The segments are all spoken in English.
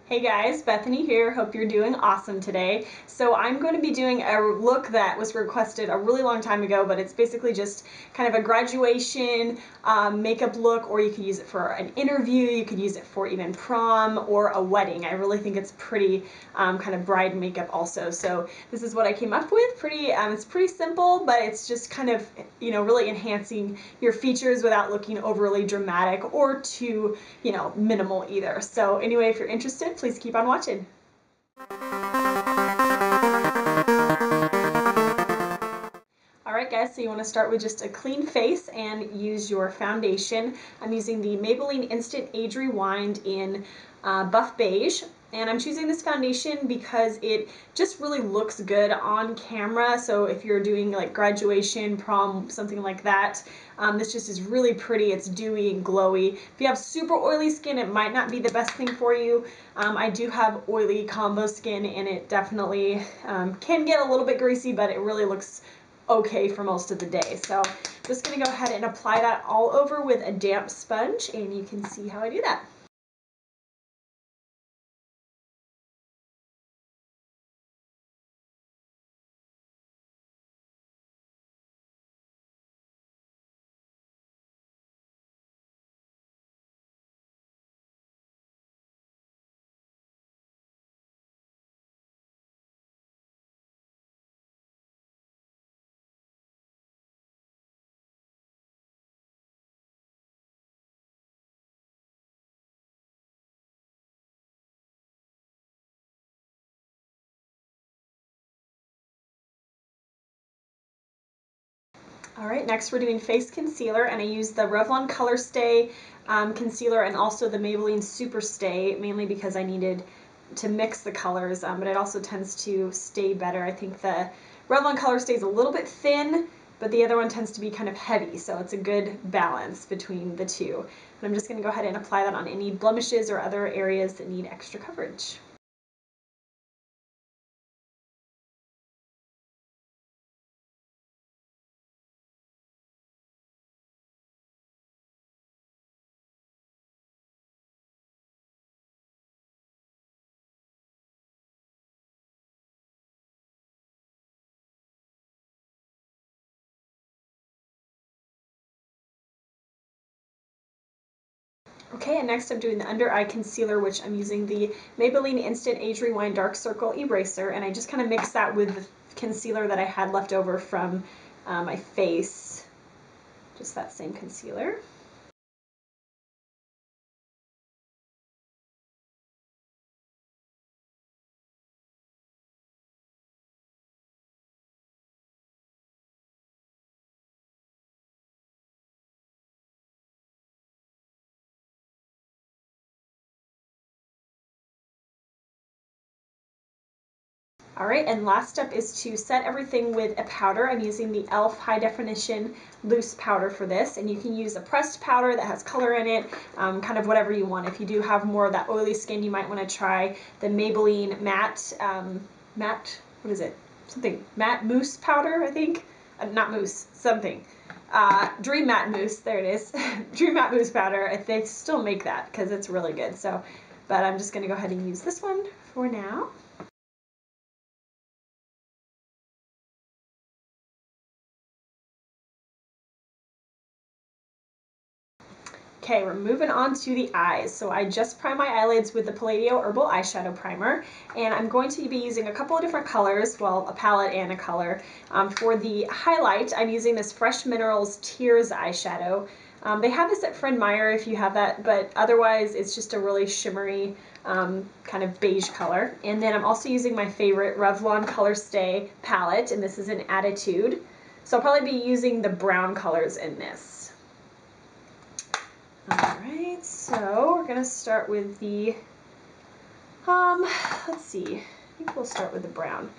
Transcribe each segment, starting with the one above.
Hey guys, Bethany here. Hope you're doing awesome today. So I'm going to be doing a look that was requested a really long time ago, but it's basically just kind of a graduation makeup look, or you could use it for an interview, you could use it for even prom or a wedding. I really think it's pretty kind of bride makeup also. So this is what I came up with. It's pretty simple, but it's just kind of, really enhancing your features without looking overly dramatic or too, minimal either. So anyway, if you're interested, please keep on watching. Alright guys, so you want to start with just a clean face and use your foundation. I'm using the Maybelline Instant Age Rewind in Buff Beige. And I'm choosing this foundation because it just really looks good on camera. So if you're doing like graduation, prom, something like that, this just is really pretty. It's dewy and glowy. If you have super oily skin, it might not be the best thing for you. I do have oily combo skin, and it definitely can get a little bit greasy, but it really looks okay for most of the day. So I'm just going to go ahead and apply that all over with a damp sponge, and you can see how I do that. Alright, next we're doing face concealer, and I use the Revlon Color Stay concealer and also the Maybelline Super Stay, mainly because I needed to mix the colors, but it also tends to stay better. I think the Revlon Color Stay is a little bit thin, but the other one tends to be kind of heavy, so it's a good balance between the two. And I'm just going to go ahead and apply that on any blemishes or other areas that need extra coverage. Okay, and next I'm doing the under eye concealer, which I'm using the Maybelline Instant Age Rewind Dark Circle Eraser, and I just kind of mix that with the concealer that I had left over from my face, just that same concealer. Alright, and last step is to set everything with a powder. I'm using the e.l.f. High Definition Loose Powder for this, and you can use a pressed powder that has color in it, kind of whatever you want. If you do have more of that oily skin, you might want to try the Maybelline what is it? Matte Mousse Powder, I think? Not mousse, something. Dream Matte Mousse, there it is. Dream Matte Mousse Powder. They still make that because it's really good. So, but I'm just going to go ahead and use this one for now. Okay, we're moving on to the eyes. So I just primed my eyelids with the Palladio Herbal Eyeshadow Primer, and I'm going to be using a couple of different colors, well, a palette and a color. For the highlight, I'm using this Fresh Minerals Tears eyeshadow. They have this at Fred Meyer if you have that, but otherwise it's just a really shimmery kind of beige color. And then I'm also using my favorite Revlon Color Stay palette, and this is an Attitude. So I'll probably be using the brown colors in this. Alright, so we're going to start with the, let's see, I think we'll start with the brown.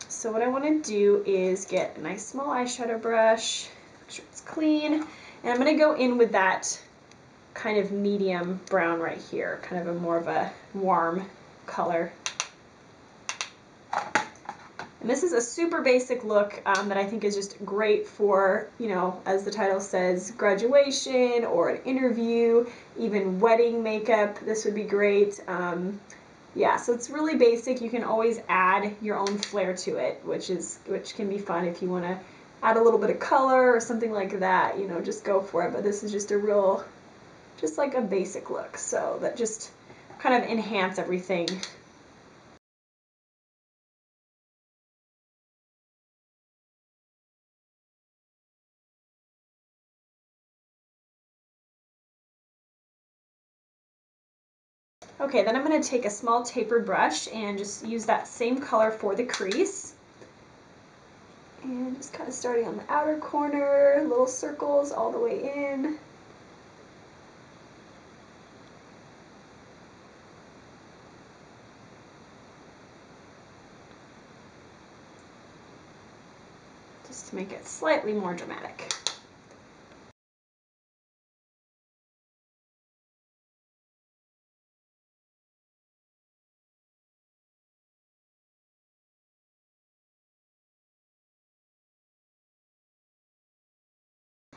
So what I want to do is get a nice small eyeshadow brush, make sure it's clean, and I'm going to go in with that kind of medium brown right here, kind of a more of a warm color. And this is a super basic look that I think is just great for, as the title says, graduation or an interview, even wedding makeup. This would be great. Yeah, so it's really basic. You can always add your own flair to it, which can be fun if you want to add a little bit of color or something like that, you know, just go for it. But this is just a real, just like a basic look, so that just kind of enhance everything. Okay, then I'm going to take a small tapered brush and just use that same color for the crease. And just kind of starting on the outer corner, little circles all the way in. Just to make it slightly more dramatic.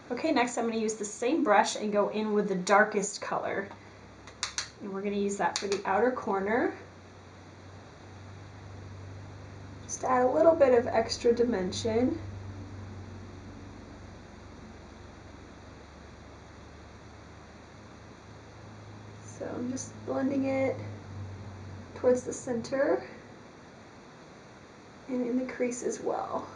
Okay, next I'm going to use the same brush and go in with the darkest color. And we're going to use that for the outer corner. Just to add a little bit of extra dimension. So I'm just blending it towards the center and in the crease as well.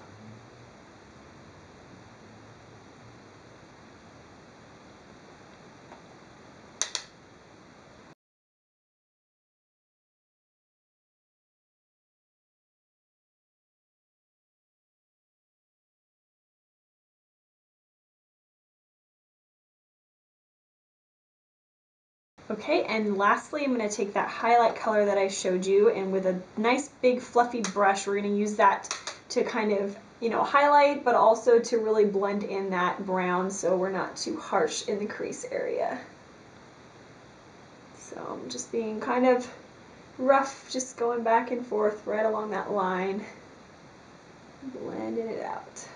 Okay, and lastly, I'm going to take that highlight color that I showed you, and with a nice big fluffy brush, we're going to use that to kind of, you know, highlight, but also to really blend in that brown so we're not too harsh in the crease area. So I'm just being kind of rough, just going back and forth right along that line, blending it out.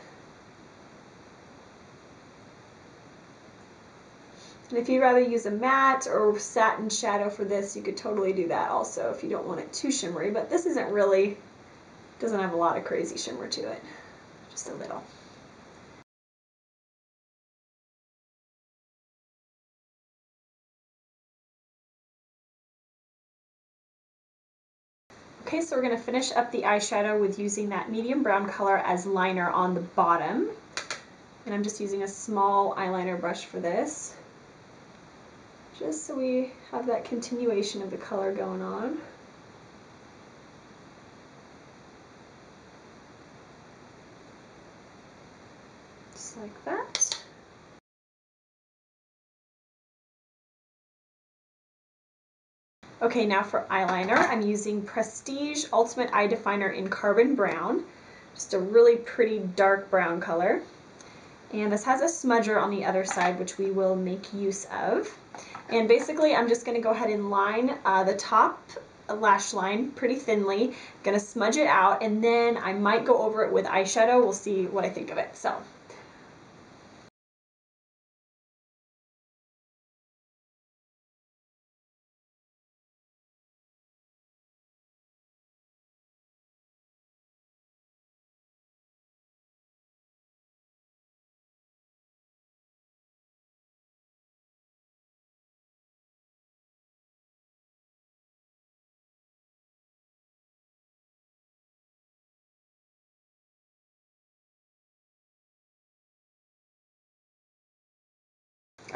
And if you'd rather use a matte or satin shadow for this, you could totally do that also if you don't want it too shimmery, but this isn't really, doesn't have a lot of crazy shimmer to it, just a little. Okay, so we're going to finish up the eyeshadow with using that medium brown color as liner on the bottom. And I'm just using a small eyeliner brush for this, just so we have that continuation of the color going on. Just like that. Okay, now for eyeliner, I'm using Prestige Ultimate Eye Definer in Carbon Brown. Just a really pretty dark brown color. And this has a smudger on the other side, which we will make use of. And basically, I'm just going to go ahead and line the top lash line pretty thinly. I'm going to smudge it out, and then I might go over it with eyeshadow. We'll see what I think of it. So.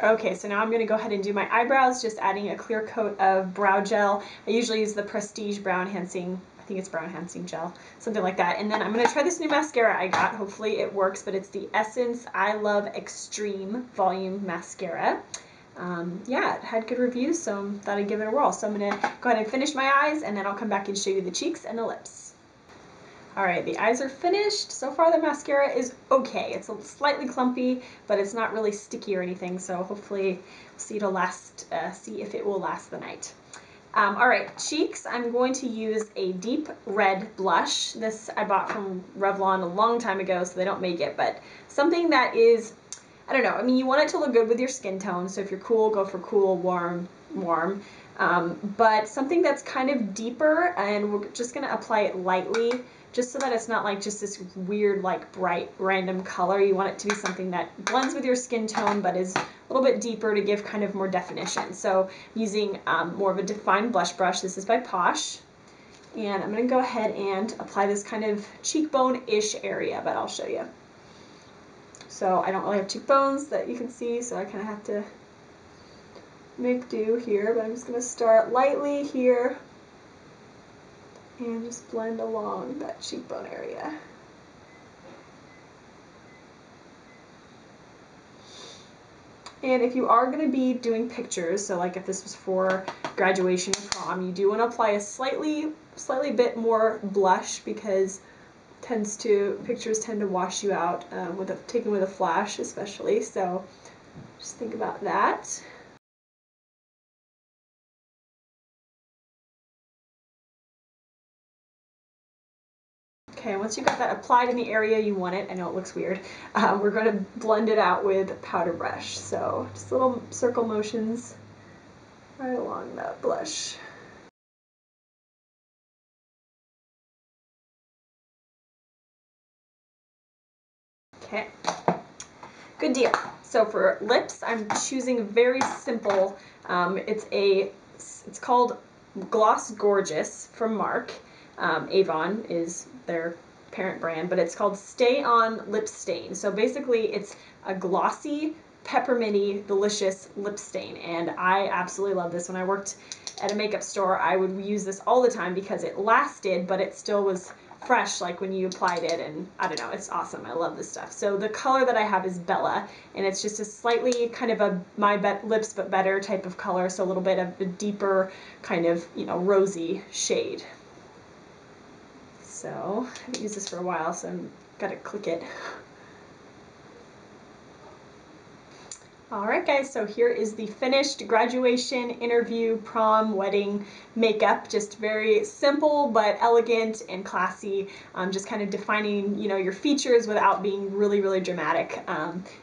Okay, so now I'm going to go ahead and do my eyebrows, just adding a clear coat of brow gel. I usually use the Prestige Brow Enhancing, I think it's Brow Enhancing Gel, something like that. And then I'm going to try this new mascara I got. Hopefully it works, but it's the Essence I Love Extreme Volume Mascara. Yeah, it had good reviews, so I thought I'd give it a whirl. So I'm going to go ahead and finish my eyes, and then I'll come back and show you the cheeks and the lips. Alright, the eyes are finished. So far the mascara is okay. It's slightly clumpy, but it's not really sticky or anything, so hopefully we'll see if it will last the night. Alright, cheeks, I'm going to use a deep red blush. This I bought from Revlon a long time ago, so they don't make it, but something that is, I don't know, I mean, you want it to look good with your skin tone, so if you're cool, go for cool, warm, warm. but something that's kind of deeper, and we're just going to apply it lightly just so that it's not like just this weird, like bright, random color. You want it to be something that blends with your skin tone but is a little bit deeper to give kind of more definition. So I'm using more of a defined blush brush. This is by Posh. And I'm going to go ahead and apply this kind of cheekbone-ish area, but I'll show you. So I don't really have cheekbones that you can see, so I kind of have to make do here, but I'm just going to start lightly here and just blend along that cheekbone area. And if you are going to be doing pictures, so like if this was for graduation or prom, you do want to apply a slightly bit more blush, because pictures tend to wash you out taken with a flash especially, so just think about that. Okay, once you've got that applied in the area you want it, I know it looks weird, we're going to blend it out with a powder brush. So just little circle motions right along that blush. Okay, good deal. So for lips, I'm choosing very simple. It's called Gloss Gorgeous from Mark. Avon is their parent brand, but it's called Stay On Lip Stain. So basically it's a glossy, pepperminty, delicious lip stain, and I absolutely love this. When I worked at a makeup store, I would use this all the time because it lasted, but it still was fresh like when you applied it, and I don't know, it's awesome. I love this stuff. So the color that I have is Bella, and it's just a slightly kind of a lips but better type of color, so a little bit of a deeper kind of, you know, rosy shade. So I haven't used this for a while, so I've got to click it. Alright guys, so here is the finished graduation, interview, prom, wedding makeup. Just very simple but elegant and classy. Just kind of defining, you know, your features without being really, really dramatic.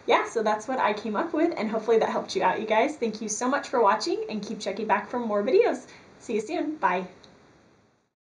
Yeah, so that's what I came up with, and hopefully that helped you out, you guys. Thank you so much for watching, and keep checking back for more videos. See you soon. Bye.